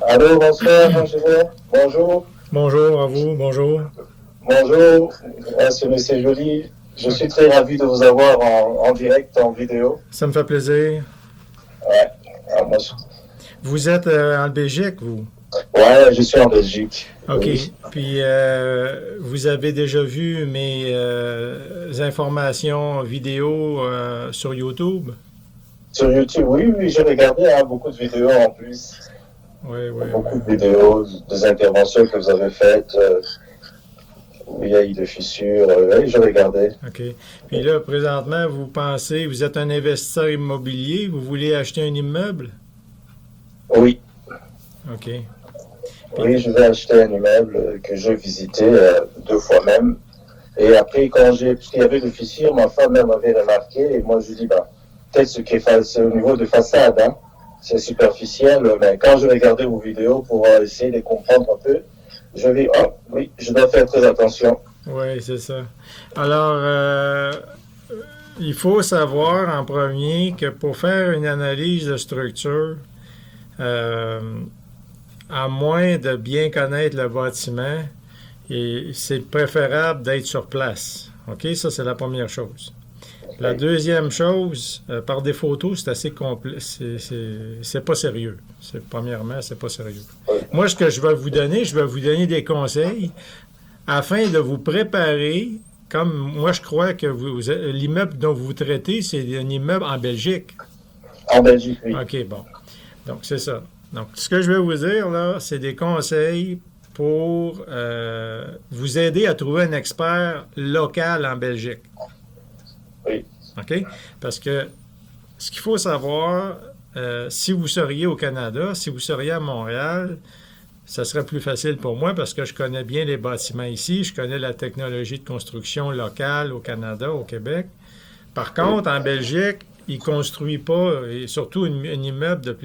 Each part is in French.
Allô, bonsoir, bonjour. Bonjour. Bonjour à vous, bonjour. Bonjour, c'est Monsieur Joly. Je suis très ravi de vous avoir en direct, en vidéo. Ça me fait plaisir. Ouais, moi, Vous êtes en Belgique, vous? ouais, je suis en Belgique. OK. Oui. Puis vous avez déjà vu mes informations vidéo sur YouTube? Sur YouTube, oui, oui, j'ai regardé beaucoup de vidéos en plus. Oui, oui, oui, Beaucoup de oui. vidéos, des interventions que vous avez faites, où il y a eu des fissures. Oui, j'ai regardé. OK. Puis là, présentement, vous pensez, vous êtes un investisseur immobilier, vous voulez acheter un immeuble? Oui, OK. Puis, oui, je vais acheter un immeuble que j'ai visité deux fois même. Et après, parce qu'il y avait des fissures, ma femme même avait remarqué, et moi je lui dis, bah, peut-être c'est au niveau de façade, hein. C'est superficiel, mais quand je regardais vos vidéos pour essayer de comprendre un peu, je dis, oh, oui, je dois faire très attention. oui, c'est ça. Alors, il faut savoir en premier que pour faire une analyse de structure, euh, à moins de bien connaître le bâtiment, et c'est préférable d'être sur place. OK, ça c'est la première chose. La Oui, deuxième chose, par des photos, c'est assez complet. C'est pas sérieux. Premièrement, c'est pas sérieux. oui, Moi, ce que je vais vous donner des conseils afin de vous préparer. Comme moi, je crois que l'immeuble dont vous traitez, c'est un immeuble en Belgique. en Belgique, oui. OK, bon. Donc, c'est ça. Donc, ce que je vais vous dire, là, c'est des conseils pour vous aider à trouver un expert local en Belgique. Oui, OK? Parce que ce qu'il faut savoir, si vous seriez au Canada, si vous seriez à Montréal, ça serait plus facile pour moi parce que je connais bien les bâtiments ici, je connais la technologie de construction locale au Canada, au Québec. Par oui, contre, en Belgique, ils ne construisent pas, et surtout un immeuble de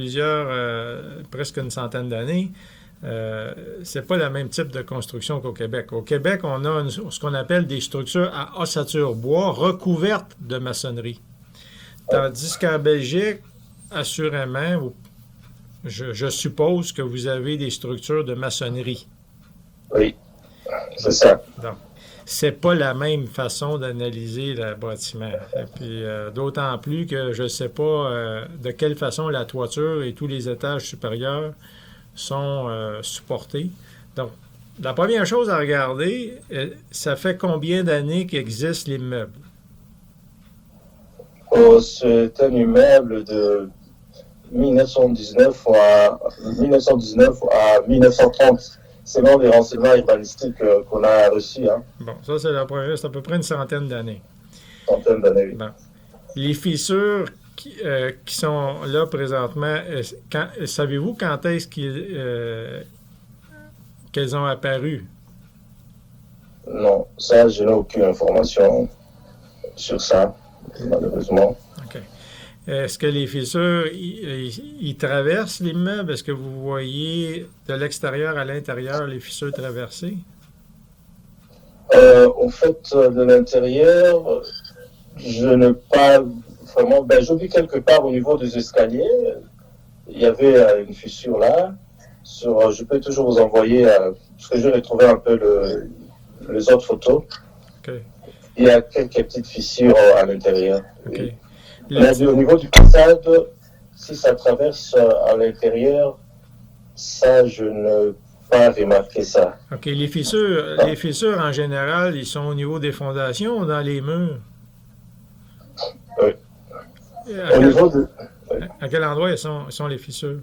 presque une centaine d'années, c'est pas le même type de construction qu'au Québec. Au Québec, on a ce qu'on appelle des structures à ossature bois recouvertes de maçonnerie. oui, Tandis qu'en Belgique, assurément, je suppose que vous avez des structures de maçonnerie. oui, c'est ça. Donc, c'est pas la même façon d'analyser le bâtiment. Et puis, d'autant plus que je ne sais pas de quelle façon la toiture et tous les étages supérieurs sont supportés. Donc, la première chose à regarder, ça fait combien d'années qu'existe l'immeuble? Oh, c'est un immeuble de 1919 à 1930, selon les renseignements urbanistiques qu'on a reçus, hein, Bon, ça, c'est la première, c'est à peu près une centaine d'années. centaine d'années. Bon. Les fissures qui sont là présentement, savez-vous quand est-ce qu'elles ont apparu? Non, ça, je n'ai aucune information sur ça, malheureusement. OK. Est-ce que les fissures, ils traversent l'immeuble? Est-ce que vous voyez de l'extérieur à l'intérieur les fissures traversées? Au fait, de l'intérieur, je n'ai pas vraiment. Ben, j'ai vu quelque part au niveau des escaliers, il y avait une fissure là. Je peux toujours vous envoyer, parce que je vais retrouver un peu les autres photos. OK. Il y a quelques petites fissures à l'intérieur. OK. Oui. Le Mais au niveau du façade, si ça traverse à l'intérieur, ça, je ne pas remarqué ça. OK. Les fissures, en général, ils sont au niveau des fondations ou dans les murs? Oui. À Au quel, niveau de, oui. à quel endroit sont les fissures?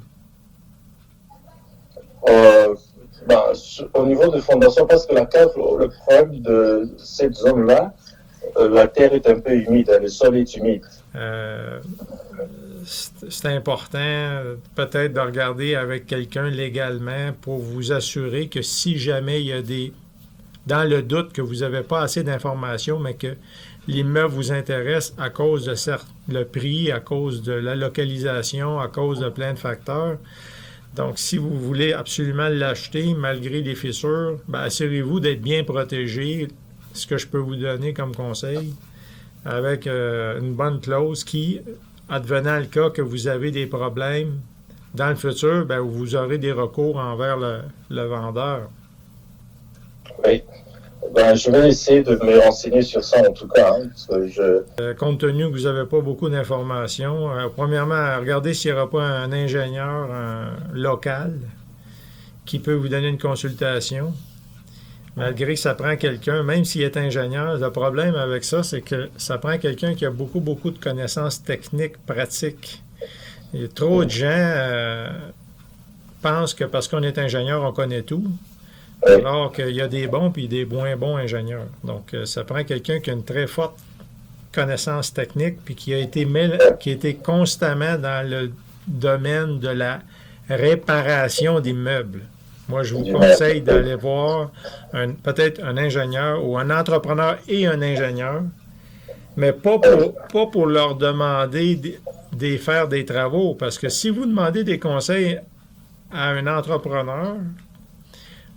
euh, ben, au niveau de fondation, parce que la cave, le problème de cette zone-là, la terre est un peu humide, le sol est humide. Euh, c'est important peut-être de regarder avec quelqu'un légalement pour vous assurer que si jamais il y a dans le doute que vous n'avez pas assez d'informations, mais que l'immeuble vous intéresse à cause de le prix, à cause de la localisation, à cause de plein de facteurs. Donc, si vous voulez absolument l'acheter malgré les fissures, ben, assurez-vous d'être bien protégé. Ce que je peux vous donner comme conseil, avec une bonne clause qui, advenant le cas que vous avez des problèmes, dans le futur, ben, vous aurez des recours envers le vendeur. Oui. Ben, je vais essayer de me renseigner sur ça en tout cas, hein, parce que Compte tenu que vous n'avez pas beaucoup d'informations, premièrement, regardez s'il n'y aura pas un ingénieur local qui peut vous donner une consultation. Malgré que ça prend quelqu'un, même s'il est ingénieur, le problème avec ça, c'est que ça prend quelqu'un qui a beaucoup, beaucoup de connaissances techniques, pratiques. Et trop de gens pensent que parce qu'on est ingénieur, on connaît tout, alors qu'il y a des bons et des moins bons ingénieurs. Donc, ça prend quelqu'un qui a une très forte connaissance technique puis qui a été constamment dans le domaine de la réparation d'immeubles. Moi, je vous conseille d'aller voir peut-être un ingénieur ou un entrepreneur et un ingénieur, mais pas pour leur demander de faire des travaux. Parce que si vous demandez des conseils à un entrepreneur,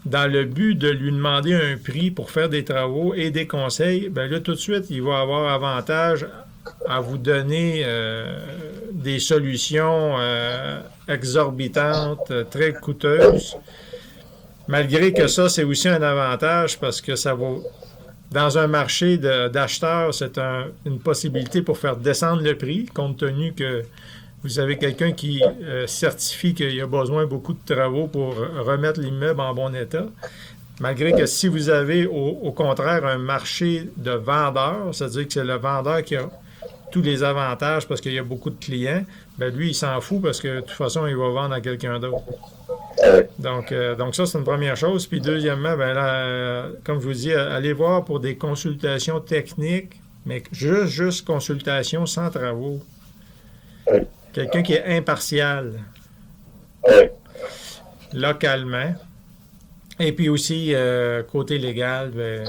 dans le but de lui demander un prix pour faire des travaux et des conseils, bien là, tout de suite, il va avoir avantage à vous donner des solutions exorbitantes, très coûteuses. Malgré que ça, c'est aussi un avantage parce que ça va, dans un marché d'acheteurs, c'est une possibilité pour faire descendre le prix, compte tenu que vous avez quelqu'un qui certifie qu'il y a besoin de beaucoup de travaux pour remettre l'immeuble en bon état. Malgré que si vous avez au contraire un marché de vendeurs, c'est-à-dire que c'est le vendeur qui a tous les avantages parce qu'il y a beaucoup de clients, bien lui, il s'en fout parce que de toute façon, il va vendre à quelqu'un d'autre. Donc ça, c'est une première chose. Puis deuxièmement, ben là, comme je vous dis, allez voir pour des consultations techniques, mais juste consultation sans travaux. Oui. Quelqu'un qui est impartial. Oui. Localement. Et puis aussi, côté légal, ben,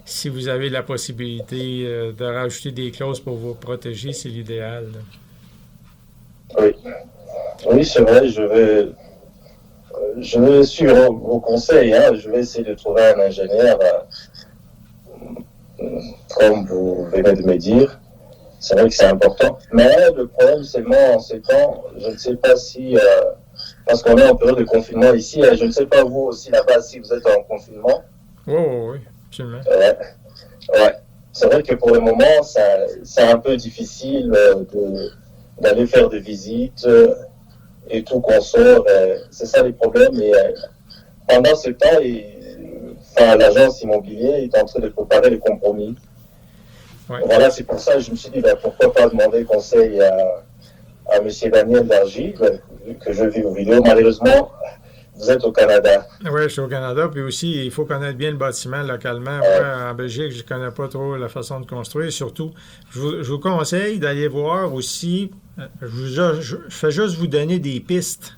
si vous avez la possibilité de rajouter des clauses pour vous protéger, c'est l'idéal. Oui. Oui, c'est vrai, je vais suivre vos conseils. Hein. Je vais essayer de trouver un ingénieur, comme vous venez de me dire. C'est vrai que c'est important. Mais le problème, c'est moi, en ces temps, je ne sais pas si, parce qu'on est en période de confinement ici, je ne sais pas vous aussi là-bas si vous êtes en confinement. Oui, absolument. Ouais. C'est vrai que pour le moment, c'est un peu difficile d'aller faire des visites. Et tout qu'on sort, c'est ça les problèmes. Et pendant ce temps, l'agence immobilière est en train de préparer les compromis. Ouais. Voilà, c'est pour ça que je me suis dit, pourquoi pas demander conseil à M. Daniel Dargy, que je vis aux vidéos. Malheureusement, vous êtes au Canada. Oui, je suis au Canada. Puis aussi, il faut connaître bien le bâtiment localement. Moi, en Belgique, je ne connais pas trop la façon de construire. Surtout, je vous conseille d'aller voir aussi. Je fais juste vous donner des pistes.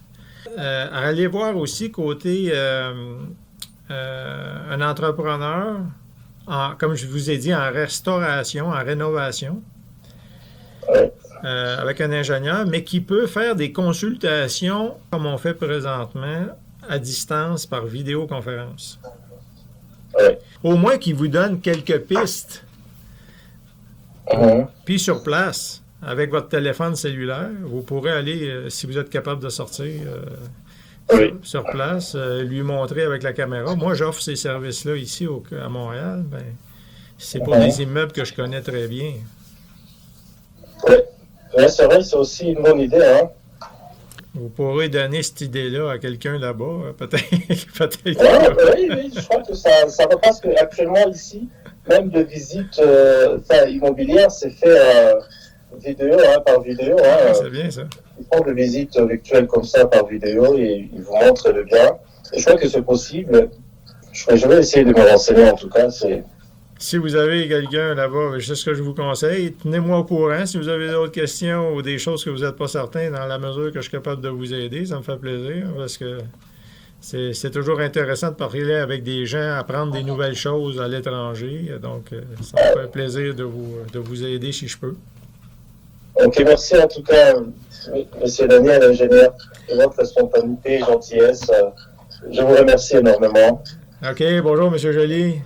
Allez voir aussi côté un entrepreneur, comme je vous ai dit, en restauration, en rénovation, avec un ingénieur, mais qui peut faire des consultations, comme on fait présentement, à distance par vidéoconférence. Au moins qu'il vous donne quelques pistes. Puis sur place, avec votre téléphone cellulaire, vous pourrez aller, si vous êtes capable de sortir sur place, lui montrer avec la caméra. Moi, j'offre ces services-là ici à Montréal. Ben, c'est pour des immeubles que je connais très bien. Oui, c'est vrai, c'est aussi une bonne idée. Hein? Vous pourrez donner cette idée-là à quelqu'un là-bas, peut-être. Oui, je crois que ça va parce qu'actuellement ici, même de visites immobilières, c'est fait vidéo, par vidéo. C'est bien ça. Ils font des visites virtuelles comme ça par vidéo et ils vous montrent le bien. Et je crois que c'est possible. Je vais essayer de me renseigner en tout cas. Si vous avez quelqu'un là-bas, c'est ce que je vous conseille. Tenez-moi au courant. Si vous avez d'autres questions ou des choses que vous n'êtes pas certain, dans la mesure que je suis capable de vous aider, ça me fait plaisir parce que c'est toujours intéressant de parler avec des gens, apprendre des nouvelles choses à l'étranger. Donc, ça me fait plaisir de vous aider si je peux. Ok, merci en tout cas, M. Daniel, ingénieur, de votre spontanéité et gentillesse. Je vous remercie énormément. OK, bonjour, M. Joly.